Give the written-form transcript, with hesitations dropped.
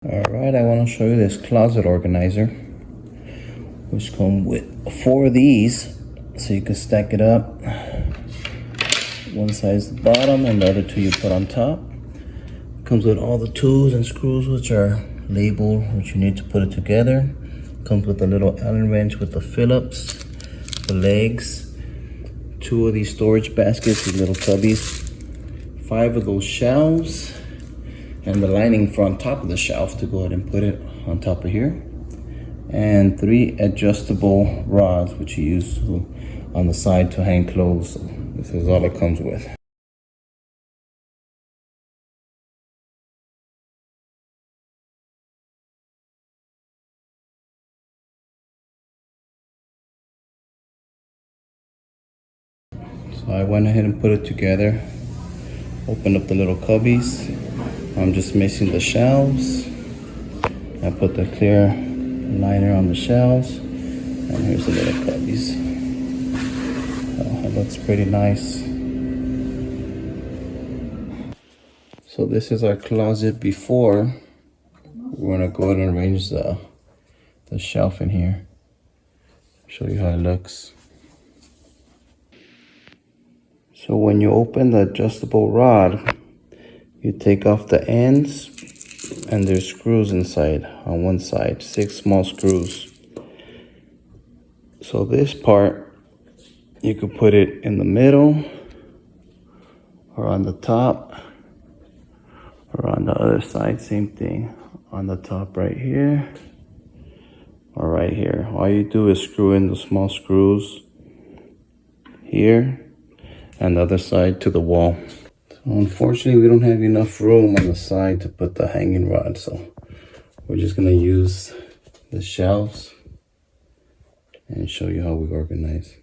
Alright, I want to show you this closet organizer, which comes with 4 of these, so you can stack it up. One side is the bottom and the other 2 you put on top. Comes with all the tools and screws, which are labeled, which you need to put it together. Comes with a little Allen wrench with the Phillips, the legs, 2 of these storage baskets, these little cubbies, 5 of those shelves, and the lining for on top of the shelf to go ahead and put it on top of here, and 3 adjustable rods, which you use on the side to hang clothes. So this is all it comes with. So I went ahead and put it together, opened up the little cubbies. I'm just missing the shelves. I put the clear liner on the shelves, and here's the little cubbies. Oh, it looks pretty nice. So this is our closet before. We're gonna go ahead and arrange the shelf in here. Show you how it looks. So when you open the adjustable rod, you take off the ends, and there's screws inside on one side, 6 small screws. So this part, you could put it in the middle, or on the top, or on the other side, same thing. On the top right here, or right here. All you do is screw in the small screws here, and the other side to the wall. So unfortunately, we don't have enough room on the side to put the hanging rod, so we're just gonna use the shelves and show you how we organize.